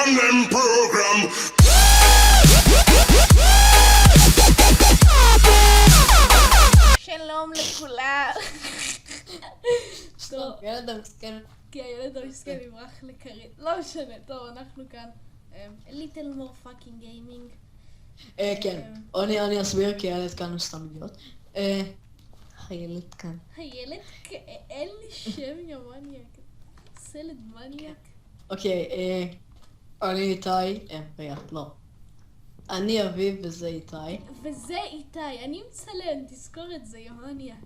on them program. שלום לכולם. טוב, ילד המסכן. כי הילד המסכן יברח לקרית. לא משנה, טוב, אנחנו כאן. Little more fucking gaming. כן, אני אסביר כי הילד כאן הוא סתם אידיוט. הילד כאן. הילד, אין לי שם יא מניאק. סלד מניאק. אוקיי, אני איתי, רגע, לא. אני אביב וזה איתי. וזה איתי, אני מצלם, תזכור את זה יא מניאק.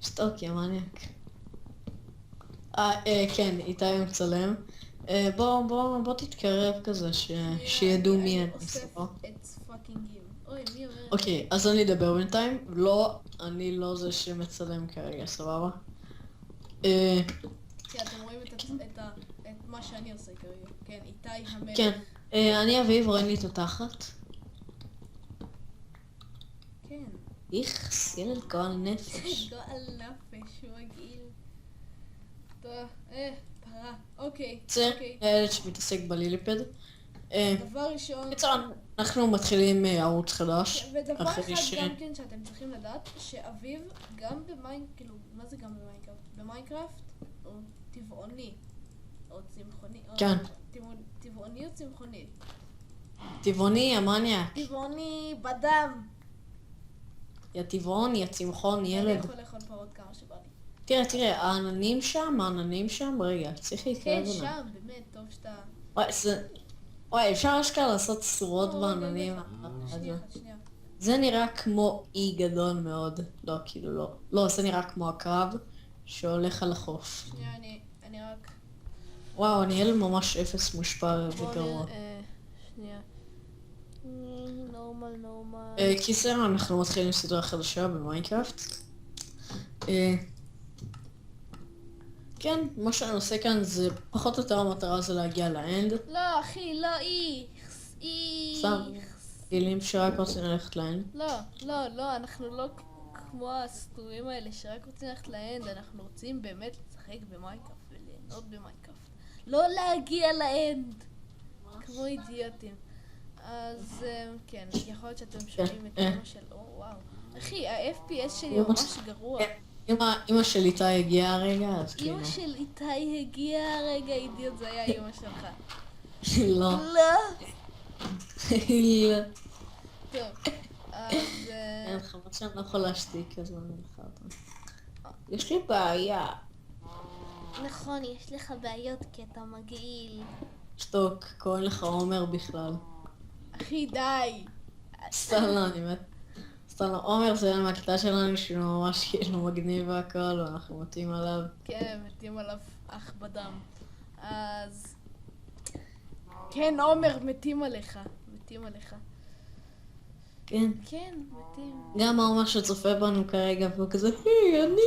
שתוק, יא מניאק. כן, איתי מצלם. בוא תתקרב כזה, שידעו מי אני. אוסף את פאקינג גיל. אוי, מי אומר? אוקיי, אז אני אדבר בינתיים. לא, אני לא זה שמצלם כרגע, סבבה? כן, אתם רואים את מה שאני עושה כרגע. כן, איתי המלך. כן, אני אביב, רואים לי את התחת. כן. איכס, ילד גועל נפש. גועל נפש, מגעיל. טוב, פרה. אוקיי. זה אוקיי. הילד שמתעסק בליליפד. דבר ראשון, בקיצור, אנחנו מתחילים ערוץ חדש. ודבר אחרי אחד גם כן שאתם צריכים לדעת, שאביב גם כאילו, מה זה גם במיינקראפט? במיינקראפט הוא טבעוני, או צמחוני, או כן. טבעוני או צמחוני? טבעוני, המניאק. טבעוני בדם. יא טבעון, יא צמחון, אני ילד. יכול לאכול פרות כמה שבא לי. תראה, העננים שם, רגע, צריך להתקרב כן, אליהם. שם, באמת, טוב שאתה... וואי, אפשר אשכרה לעשות צורות בעננים. שנייה, שנייה. זה נראה כמו אי גדול מאוד. לא, כאילו לא. לא, זה נראה כמו הקרב שהולך על החוף. שנייה, אני רק... וואו, אני ילד ממש אפס מושפע וגרוע. שנייה. נורמל. קיצר, אנחנו מתחילים סדרה חדשה במיינקראפט. כן, מה שאני עושה כאן זה פחות או יותר המטרה זה להגיע לאנד. לא, אחי, לא סתם, גילים שרק רוצים ללכת לאנד. לא, אנחנו לא כמו הסטורים האלה שרק רוצים ללכת לאנד, אנחנו רוצים באמת לשחק במיינקראפט וליהנות במיינקראפט. לא להגיע לאנד, כמו אידיוטים. אז כן, יכול להיות שאתם שומעים את אמא של... וואו. אחי, ה-FPS שלי ממש גרוע. אמא של איתי הגיעה הרגע, אז כאילו. אמא של איתי הגיעה הרגע, אידיוט, זה היה אמא שלך. לא. לא. לא. טוב, אז... אין חמוד שאני לא יכול להשתיק, אז אני אלך אותה. יש לי בעיה. נכון, יש לך בעיות כי אתה מגעיל. שתוק, קוראים לך עומר בכלל. אחי, די. סתם לא, אני מת. סתם לא, עומר זה מהכיתה שלנו שהוא ממש כאילו מגניב והכל, ואנחנו מתים עליו. כן, מתים עליו אח בדם. אז... כן, עומר, מתים עליך. כן. כן, מתים. גם העומר שצופה בנו כרגע, והוא כזה, היי, אני...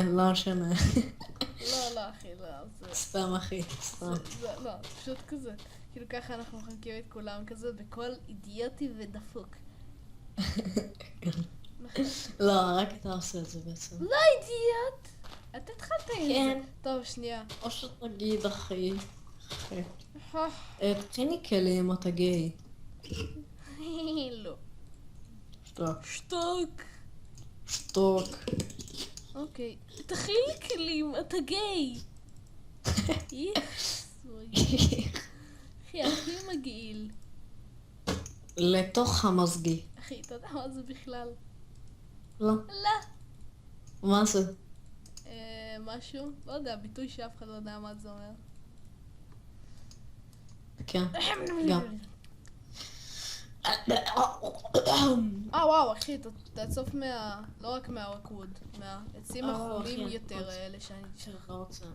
לא משנה. לא, אחי, לא. סתם אחי, סתם. לא, פשוט כזה. כאילו ככה אנחנו מחכים את כולם כזה בקול אידיוטי ודפוק. לא, רק אתה עושה את זה בעצם. לא אידיוט! אתה התחלת עם זה. כן. טוב, שנייה. או שתגיד אחי. תכיני כלים, אתה גיי. לא. שתוק. שתוק. אוקיי. תכין לי כלים, אתה גיי. אחי, הכי מגעיל. לתוך המזגי. אחי, אתה יודע מה זה בכלל? לא. מה זה? משהו? לא יודע, ביטוי שאף אחד לא יודע מה זה אומר. כן, גם. וואו, אחי, תאסוף לא רק מהרקווד, מהעצים החומים יותר האלה שאני...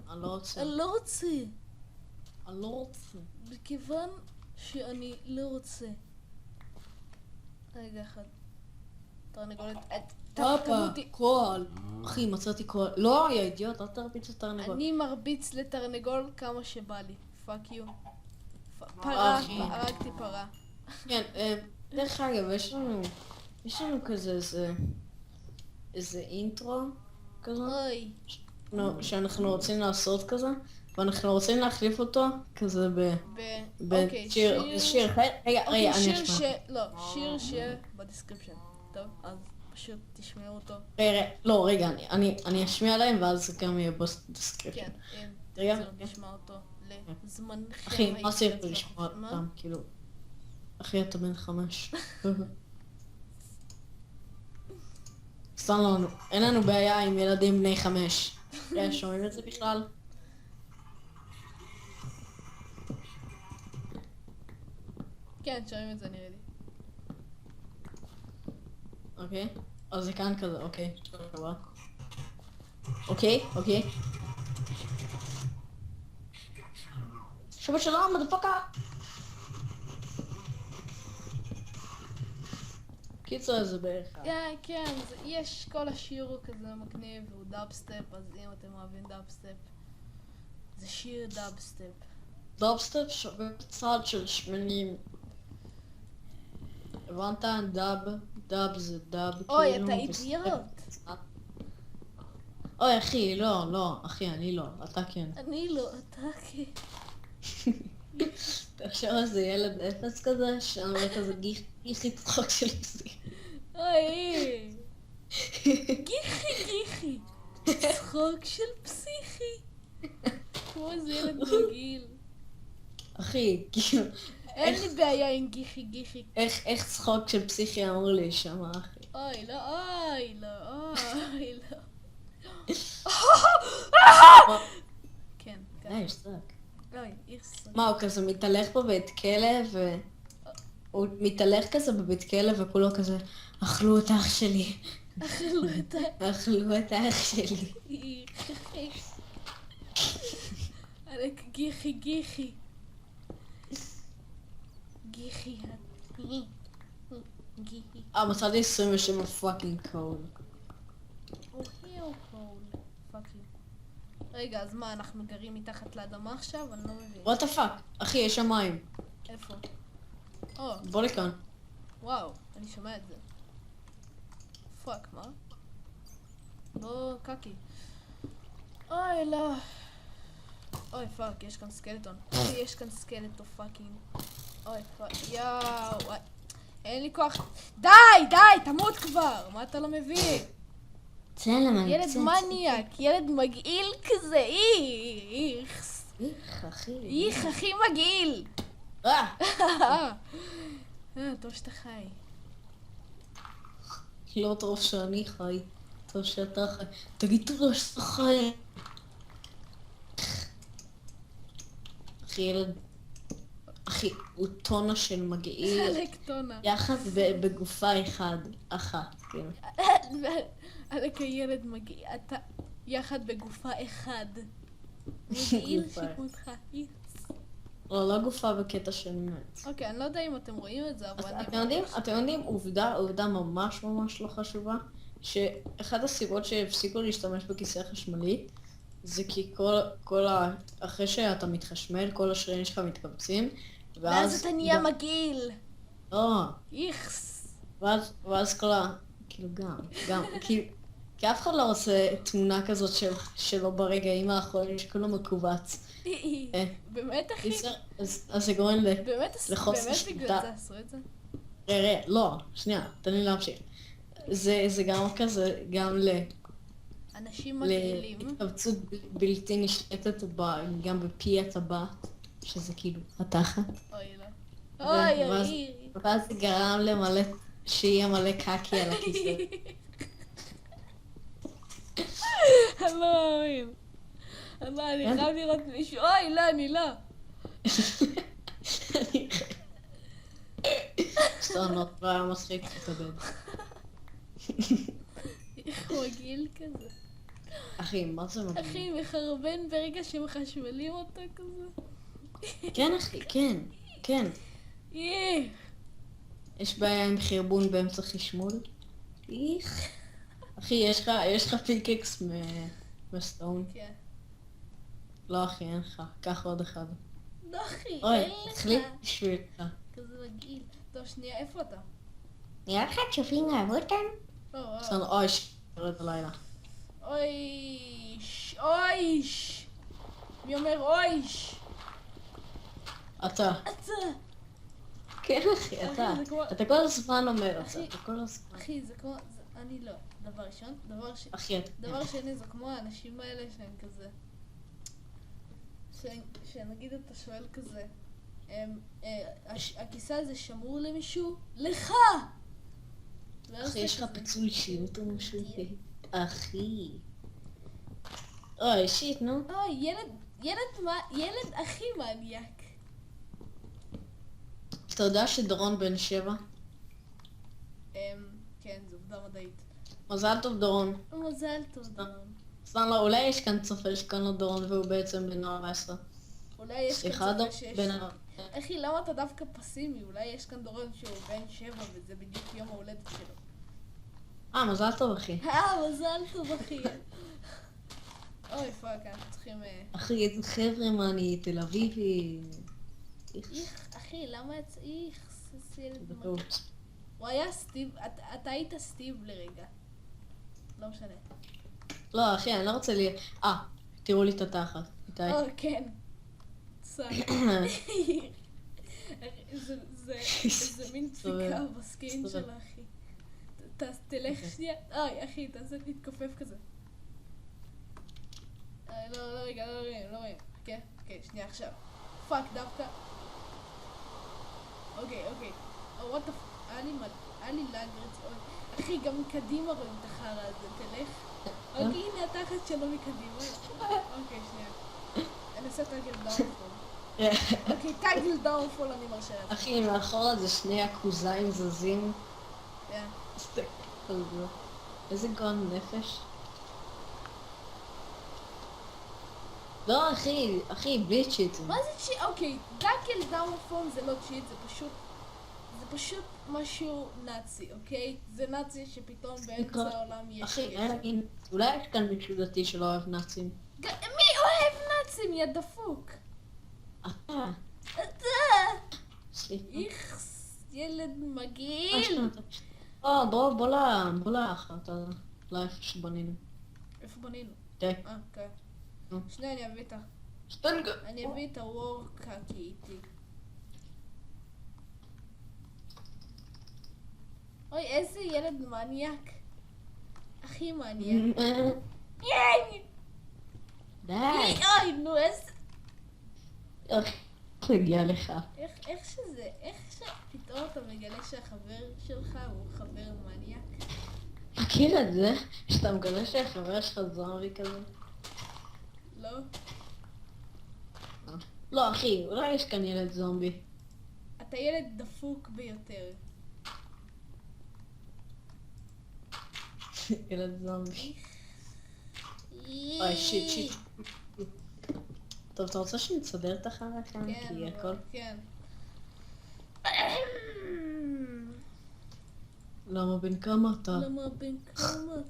אני לא רוצה. מכיוון שאני לא רוצה. רגע אחד. תרנגולת... קול. אחי, מצאתי קול. לא, יא אידיוט, אל תרביץ לתרנגול. אני מרביץ לתרנגול כמה שבא לי. פאק יו. פרה, הרגתי פרה. כן, דרך אגב, יש לנו כזה איזה אינטרו כזה. אוי. שאנחנו רוצים לעשות כזה. ואנחנו רוצים להחליף אותו כזה אוקיי, בשיר. רגע, אוקיי, אני שיר אשמע. שיר שיהיה בדיסקריפשן. טוב, אז פשוט תשמעו אותו. לא, רגע, אני אשמיע להם ואז גם יהיה בדיסקריפשן. כן, אם רגע, תרצו לשמוע אותו לזמנכם. אחי, מה הייתי צריך רוצה לשמוע לחשוב. מה? אותם, כאילו... אחי, אתה בן 5. סתם לנו, אין לנו בעיה עם ילדים בני 5. שומעים את זה בכלל? כן, שומעים את זה נראה לי. אוקיי, אז זה כאן כזה, אוקיי. טוב, אוקיי. שבת שלום, מדפוקה! קיצור, זה בערך... כן, יש כל השיר הוא כזה מגניב והוא דאבסטפ, אז אם אתם אוהבים דאבסטפ, זה שיר דאבסטפ. דאבסטפ שווה בצד של שמנים. הבנת? דאב זה דאב. אוי, כאילו, אתה אידיוט. אוי, אחי, לא, אחי, אני לא, אתה כן. אני לא, אתה כן. תחשוב איזה ילד אפס כזה, שאומר כזה גיחי צחוק של פסיק. אוי, גיחי. צחוק של פסיכי. כמו איזה ילד מגעיל. אחי, כאילו, אין לי בעיה עם גיחי. איך צחוק של פסיכי אמור להישמע, אחי? אוי, לא. כן. די, שתק. אוי, איכס. מה, הוא כזה מתהלך בבית כלא הוא מתהלך כזה בבית כלא וכולו כזה, אכלו את אח שלי. אכלו את האח שלי. עלק גיחי. מצאתי 27 פאקינג קול. רגע, אז מה, אנחנו גרים מתחת לאדמה עכשיו? אני לא מבין. וואט דה פאק? אחי, יש שם מים. איפה? בוא לכאן. וואו, אני שומע את זה. פאק, מה? לא קקי. אוי, לא. אוי, פאק, יש כאן סקלטון. יש כאן סקלטו פאקינג. אוי, פאק, יאו. אין לי כוח. די, תמות כבר. מה אתה לא מבין? ילד מניאק, ילד מגעיל כזה, איכס. איך, הכי מגעיל. טוב שאתה חי. לא טוב שאני חי, טוב שאתה חי. תגיד תודה שאתה חי. אחי, ילד... אחי, הוא טונה של מגעיל. עלק טונה. יחד בגופה אחת, כן. עלק הילד מגעיל, אתה יחד בגופה אחד. מגעיל שכמותך, איכס. לא גופה בקטע של מת. אוקיי, אני לא יודע אם אתם רואים את זה, אבל... אתם יודעים, עובדה ממש לא חשובה, שאחת הסיבות שהפסיקו להשתמש בכיסא החשמלי, זה כי אחרי שאתה מתחשמל, כל השרירים שלך מתכווצים, ואז אתה נהיה מגעיל. לא. איכס. ואז כאילו גם, כי אף אחד לא רוצה תמונה כזאת שלו ברגעים האחרונים שכולו מכווץ. באמת, אחי? אז זה גורם לחוסר באמת בגלל זה עשו את זה? לא, שנייה, תן לי להמשיך. זה גם כזה, גם אנשים מגעילים. להתכווצות בלתי נשלטת גם בפי הטבעת, שזה כאילו התחת. אוי לא. אוי. ואז זה גרם שיהיה מלא קקי על הכיסא. אני לא מאמין. אני חייב לראות מישהו. אוי, לא, אני לא. סטרנות, לא היה מצחיק להתאבד. איך מגעיל כזה. אחי, מה זה מגעיל? אחי, מחרבן ברגע שמחשמלים אותו כזה. כן, אחי, כן. יש בעיה עם חרבון באמצע חשמול? איך? אחי, יש לך פיקקס מסטון? כן. לא, אחי, אין לך. קח עוד אחד. לא, אחי, אין אוי, לך. תחליט בשבילך. כזה מגעיל. טוב, שנייה, איפה אתה? נראה לך צ'ופים אהבו אותם? אוי, יורד הלילה. אוי. מי אומר אויש? אתה. אתה. כן אחי, אחי, אתה. זה כמו- אתה כל הזמן אומר את אחי, זה, אתה כל הזמן. אחי, זה כמו... אני לא. דבר ראשון. אחי, אתה. דבר שני, זה כמו האנשים האלה שהם כזה... שנגיד אתה שואל כזה, הכיסא הזה שמור למישהו? לך! אחי, יש לך פיצול אישיות או משהו? אחי. אוי, שיט, נו. אוי, ילד הכי מניאק. אתה יודע שדורון בן 7? כן, זו עובדה מדעית. מזל טוב דורון. מזל טוב, דורון. סתם לא, אולי יש כאן צופה שקוראים לו דורון והוא בעצם בן 14. אולי יש כאן סליחה, צופה שיש... בן... אחי, למה אתה דווקא פסימי? אולי יש כאן דורון שהוא בן 7 וזה בדיוק יום ההולדת שלו. מזל טוב אחי. מזל טוב, אחי. אוי, פאק, אנחנו צריכים... אחי, איזה חבר'ה מה אני תל אביבי. איך, אחי, למה איך, זה ילד מגעיל. בטעות. הוא היה סטיב, אתה היית סטיב לרגע. לא משנה. לא אחי, אני לא רוצה לי... תראו לי את התחת. איתי. כן. סע. זה מין דפיקה בסקין של אחי. תלך שנייה. אוי, אחי, תעשה להתכופף כזה. לא, רגע, לא רואים. אוקיי, שנייה עכשיו. פאק, דווקא. אוקיי. וואט דה פאק. היה לי לאג רציני. אחי, גם מקדימה רואים את החרא הזה, תלך. אוקיי, הנה התחת שלו מקדימה. אוקיי, שנייה. אני עושה טאגל דאונפול. אוקיי, טאגל דאונפול אני מרשה לעצמי. אחי, מאחורה זה שני הכוזיים זזים. איזה גאון נפש. לא אחי, בלי צ'יט. מה זה צ'יט? אוקיי, טאגל דאונפול זה לא צ'יט, זה פשוט משהו נאצי, אוקיי? זה נאצי שפתאום באמצע העולם יש... אחי, אולי יש כאן מישהו דתי שלא אוהב נאצים. מי אוהב נאצים, יא דפוק? אתה. איכס, ילד מגעיל. בוא לאחת, לאיפה שבנינו. איפה בנינו? כן. כן. שנייה, אני אביא את הוורקאקי איתי. אוי, איזה ילד מניאק. הכי מניאק. די. אוי, נו, איזה... איך הגיע לך? איך שפתאום אתה מגלה שהחבר שלך הוא חבר מניאק. מכיר את זה? שאתה מגלה שהחבר שלך זומבי כזה? לא? לא אחי, אולי יש כאן ילד זומבי. אתה ילד דפוק ביותר. ילד זומבי. אוי, שיט. טוב, אתה רוצה שנסדר את החרא כאן? כן, כי הכל... כן. למה בן כמה אתה?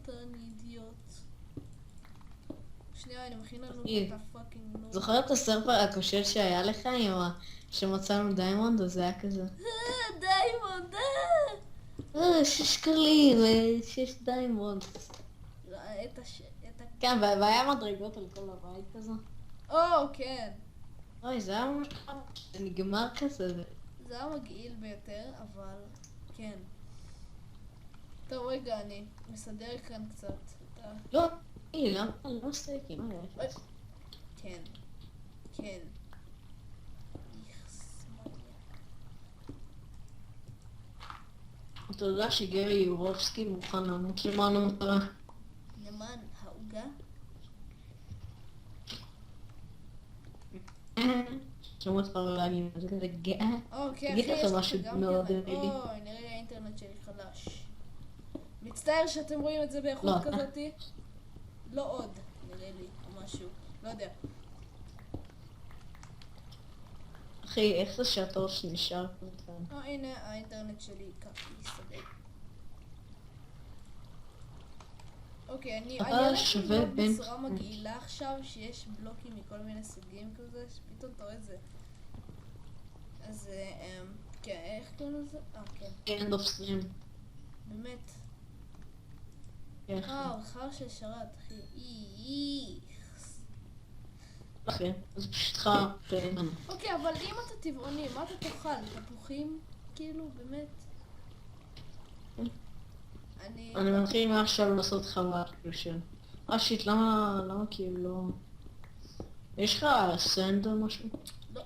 אני אידיוט. שנייה, אני מכין לנו את הפאקינג נור. זוכר את הסרפר הכושל שהיה לך עם שמצאנו דיימונד? אז זה היה כזה. דיימונד! 6 שקלים, 6 דיימונד. כן, והיה מדרגות על כל הבית כזה. כן. אוי, זה היה ממש... זה נגמר כזה. זה היה מגעיל ביותר, אבל כן. טוב, רגע, אני מסדר כאן קצת. לא, למה לא סטייקים? כן. אתה יודע שגרי יורובסקי מוכן למות למען המטרה? למען העוגה? שמעו אותך להגיד, זה כזה גאה. כן, תגיד לך משהו מאוד אוי, נראה האינטרנט שלי חלש. מצטער שאתם רואים את זה באיכות כזאתי. לא עוד, נראה לי, או משהו. לא יודע. אחי, איך זה שהתור שנשאר כאן? הנה, האינטרנט שלי ככה מסתדר. אוקיי, אני הולך ללמוד בצורה מגעילה עכשיו, שיש בלוקים מכל מיני סוגים כזה, שפתאום אתה רואה את זה. אז, כן, איך קוראים לזה? כן. end of stream. באמת. כן. הוא חר של שרת, אחי. איכס. אחי, אז פשוט חרא. אוקיי, אבל אם אתה טבעוני, מה אתה תאכל? תפוחים? כאילו, באמת? אני מתחיל מעכשיו לעשות חוות קלושן. שיט, למה כאילו לא... יש לך סנד או משהו? לא.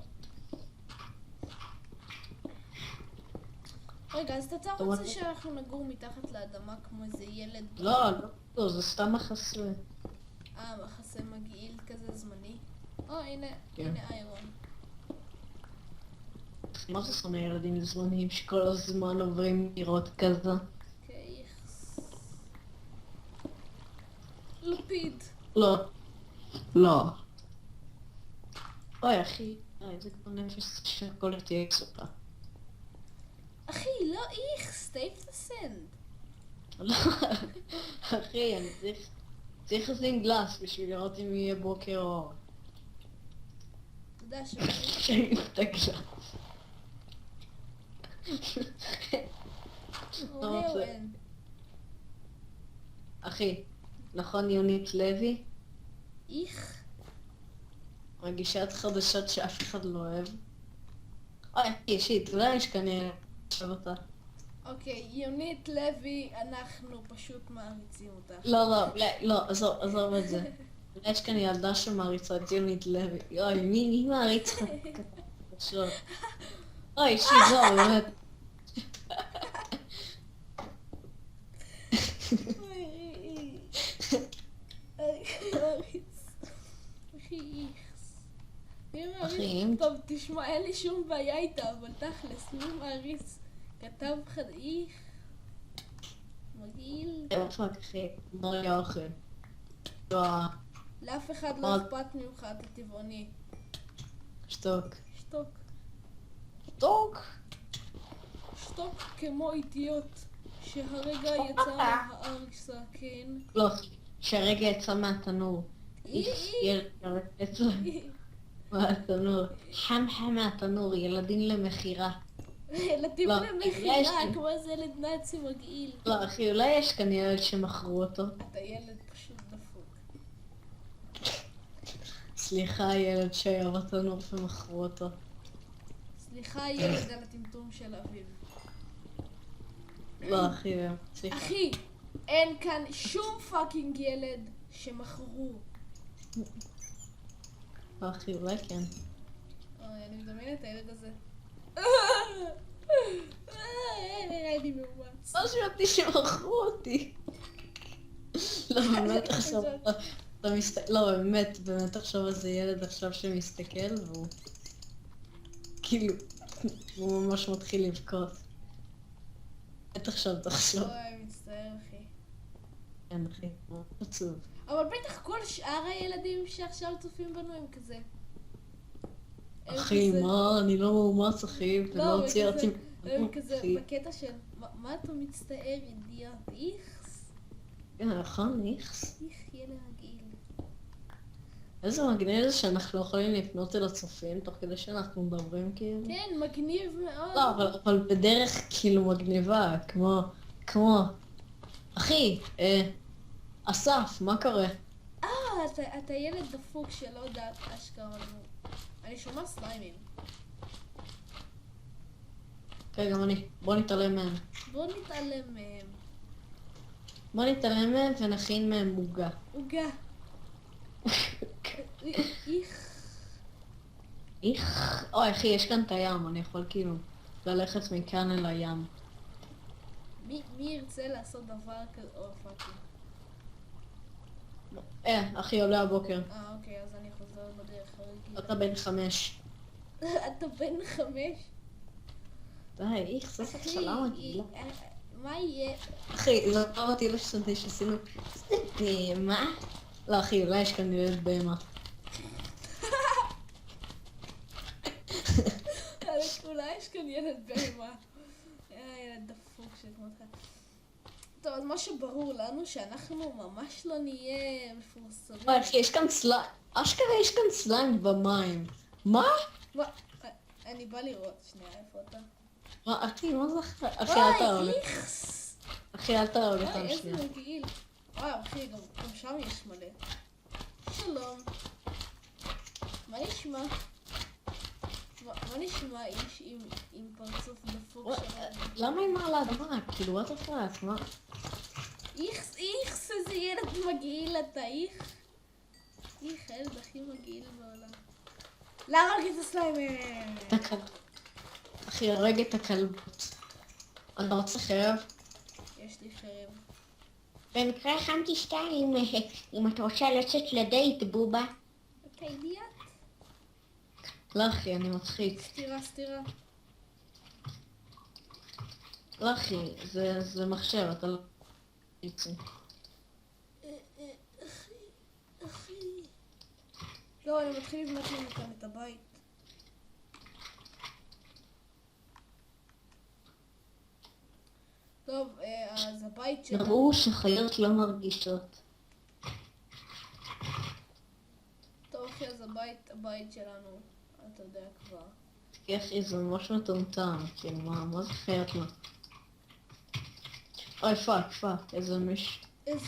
רגע, אז אתה אתה רוצה רוצה- שאנחנו נגור מתחת לאדמה כמו איזה ילד? לא, זה סתם מחסה. מחסה מגעיל כזה זמני? הנה, כן. הנה איירון. מה זה שונא ילדים זמניים שכל הזמן עוברים לראות כזה? אוקיי. לפיד. לא. אוי אחי, איזה כבר נפש שהכל תייגס אותה. אחי, לא איכס, תעיף את הסנד. לא, אחי, אני צריך לשים גלאס בשביל לראות אם יהיה בוקר או... אתה יודע שאני את הגלאס. או אין. אחי, נכון יונית לוי? איך? מגישת חדשות שאף אחד לא אוהב. אוי, אחי, שיט, אולי יש כנראה אוהב אותה. אוקיי, יונית לוי, אנחנו פשוט מעריצים אותך. לא, עזוב את זה. יש כאן ילדה שמעריצה את יונית לוי. אוי, מי מעריץ חדשות? אוי, שיט, זהו, באמת. אחי, טוב, תשמע, אין לי שום בעיה איתה, אבל תכלס, מי מעריץ? כתב איך? מגעיל? פאק, אחי, אמר לי האוכל. לאף אחד לא אכפת ממך, אתה טבעוני. שתוק. שתוק. שתוק? שתוק כמו אידיוט שהרגע יצא מהאריסה, כן? לא, שהרגע יצא מהתנור. יצא מהתנור. חם מהתנור, ילדים למכירה. ילדים לא, למכירה, יש לי. כמו איזה ילד נאצי מגעיל. לא, אחי, אולי יש כאן ילד שמכרו אותו. אתה ילד פשוט דפוק. סליחה, ילד שהיה בתנור ומכרו אותו. סליחה ילד על הטמטום של אביו. לא, אחי, סליחה. אחי, אין כאן שום פאקינג ילד שמכרו. לא, אחי, אולי כן. אוי, אני מדמיינת את הילד הזה. אני מאומץ. לא שמעתי שמכרו אותי. לא, באמת עכשיו... אתה מסתכל... לא, באמת עכשיו איזה ילד עכשיו שמסתכל והוא... כאילו... הוא ממש מתחיל לבכות. בטח עכשיו תחשוב. אוי, מצטער אחי. כן, אחי, הוא עצוב. אבל בטח כל שאר הילדים שעכשיו צופים בנו הם כזה. הם אחי, כזה- מה? אני לא מאומץ, אחי, לא, ולא הם ציירתי... כזה- הם כזה אחי. בקטע של מה אתה מצטער אידיוט? איכס? כן, נכון, איכס. איך ילד מגעיל. איזה מגניב זה שאנחנו יכולים לפנות אל הצופים תוך כדי שאנחנו מדברים כאילו. כן, מגניב מאוד. לא, אבל בדרך כאילו מגניבה, כמו... אחי, אסף, מה קורה? אתה ילד דפוק שלא יודעת אשכרה. אני שומע סליימים. כן, גם אני. בוא נתעלם מהם. בוא נתעלם מהם. בוא נתעלם מהם ונכין מהם מוגה. עוגה. איך? איך? אוי, אחי, יש כאן את הים, אני יכול כאילו ללכת מכאן אל הים. מי ירצה לעשות דבר כזה? או פאקינג. אחי, עולה הבוקר. אוקיי, אז אני חוזר בדרך הרגילה. אתה בן 5. אתה בן 5? די, איך, זה סלמה מגעילה. מה יהיה? אחי, זאת לא אותי לשנתי שעשינו... זה בהמה? לא, אחי, אולי יש כאן ילד בהמה. אולי יש כאן ילד בהמה. ילד דפוק שכמותך. טוב, אז מה שברור לנו שאנחנו ממש לא נהיה מפורסמים. אוי, אחי, יש כאן סליים. אשכרה יש כאן סליים במים. מה? אני בא לראות, שנייה, איפה אתה? מה, אחי, מה זה אחי? אחי, אל תהרוג. איכס! אחי, אל תהרוג אותם איזה שנייה. מגעיל. וואו, אחי, גם שם יש מלא. שלום. נשמע? מה נשמע איש עם פרצוף דפוק שלנו? למה היא מעלה אדמה? כאילו, what the fuck? מה? איכס, איזה ילד מגעיל אתה, איך, הילד הכי מגעיל בעולם. להרוג את הסליימר! אחי, הרג את הכלבות. אתה רוצה חרב? יש לי חרב. במקרה הכנתי 2, אם אתה רוצה לצאת לדייט, בובה. אתה אידיוט? לא אחי, אני מצחיק. סתירה. לא אחי, זה מחשב, אתה לא... יצא. אחי. לא, אני מתחיל לבנות לנו כאן את הבית. טוב, אז הבית שלנו... ראו שחיות לא מרגישות. טוב אחי, אז הבית שלנו, אתה יודע כבר. כי אחי, זה ממש מטומטם. כאילו, מה זה חיות לא? אוי, פאק, איזה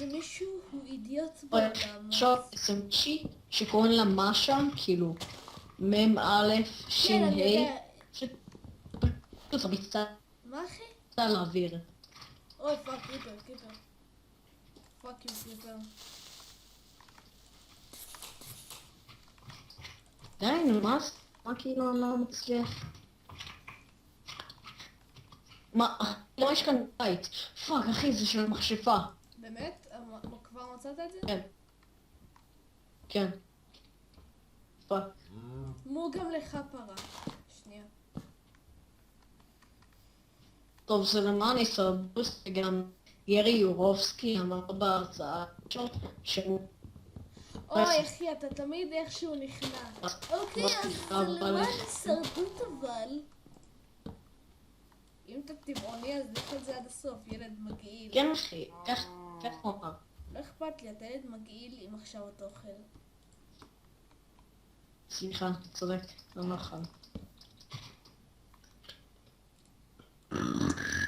מישהו הוא אידיוט אוי, בעולם. עכשיו, איזה מישהי שקוראים לה משה, כאילו, מ"א, ש"ה, כן, אני יודע. פשוט רביצה מה אחי? לאוויר. אוי, פאק, קריפר. פאק יו, קריפר. די, נו, מה כאילו אני לא מצליח? מה, לא יש כאן בית. פאק, אחי, זה של מכשפה. באמת? כבר מצאת את זה? כן. פאק. מו גם לך פרה. שנייה. טוב, זה למען הישרדות, וגם ירי יורובסקי אמר בהרצאה שלו שהוא... אוי אחי, אתה תמיד איכשהו נכנע. אוקיי, אז זה למען הישרדות אבל. אם אתה טבעוני אז לך על זה עד הסוף, ילד מגעיל. כן אחי, כך הוא אמר. לא אכפת לי, אתה ילד מגעיל עם עכשיו אתה אוכל. סליחה, צודק, לא נכון.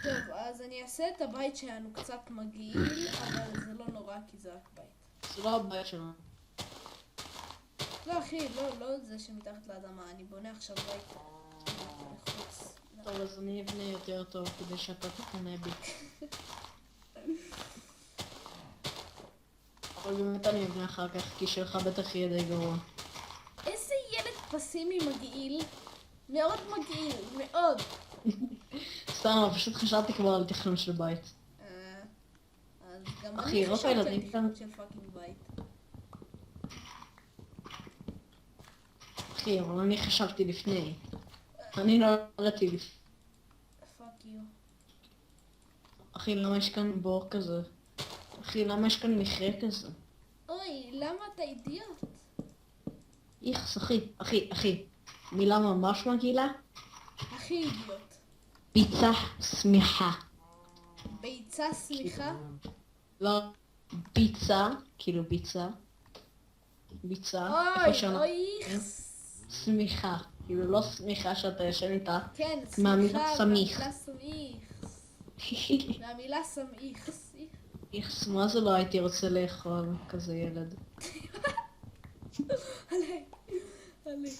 טוב, אז אני אעשה את הבית שלנו קצת מגעיל, אבל זה לא נורא כי זה רק בית. זה לא הבית שלנו. לא אחי, לא זה שמתחת לאדמה, אני בונה עכשיו בית לחוץ. טוב, אז אני אבנה יותר טוב כדי שאתה תקנה בי. אבל באמת אני אבנה אחר כך, כי שלך בטח יהיה די גרוע. איזה ילד פסימי מגעיל. מאוד מגעיל, מאוד. סתם, אבל פשוט חשבתי כבר על תכנון של בית. אז גם אחי, אני רוב חשבתי על הילדים תכנון כאן- של פאקינג בית. אחי, אבל אני חשבתי לפני. אני לא ראיתי לפני. פאק יו. אחי, למה יש כאן בור כזה? אחי, למה יש כאן מכרה כזה? אוי, למה אתה אידיוט? איכס, אחי. מילה ממש מגעילה? הכי אידיוט. ביצה שמיכה. ביצה סמיכה? לא, ביצה, כאילו ביצה. ביצה. איפה שאנחנו- אוי, איכס. שמיכה. כאילו לא שמיכה שאתה ישן איתה. כן, מהמילה סמיכה, סמיך. מהמילה סמיכס. מהמילה סמיכס. איכס, מה זה לא הייתי רוצה לאכול כזה ילד? עלי.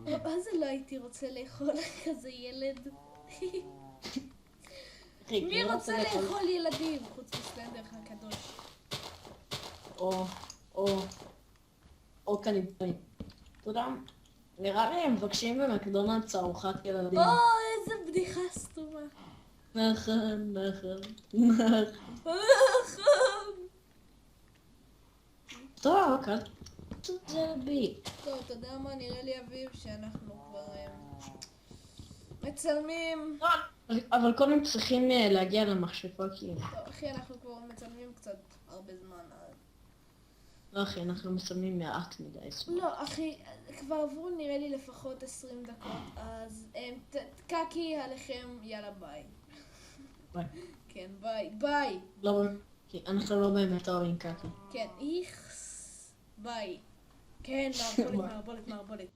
מה זה לא הייתי רוצה לאכול כזה ילד? מי רוצה לאכול ילדים? חוץ מסלנדר הקדוש. או קניבלים. אתה יודע, נראה לי הם מבקשים במקדונלדס ארוחת ילדים. או, איזה בדיחה סתומה. נכון. טוב, זה בי. טוב, אתה יודע מה? נראה לי אביב שאנחנו כבר מצלמים. אבל קודם צריכים להגיע למכשפה כאילו. טוב, אחי, אנחנו כבר מצלמים קצת הרבה זמן. לא אחי, אנחנו מצלמים מעט מדי זמן. לא, אחי, כבר עברו נראה לי לפחות 20 דקות, אז קקי עליכם, יאללה ביי. ביי. כן, ביי. לא, כי אנחנו לא באמת אוהבים קקי. כן, איכס. ביי. כן, מערבולת.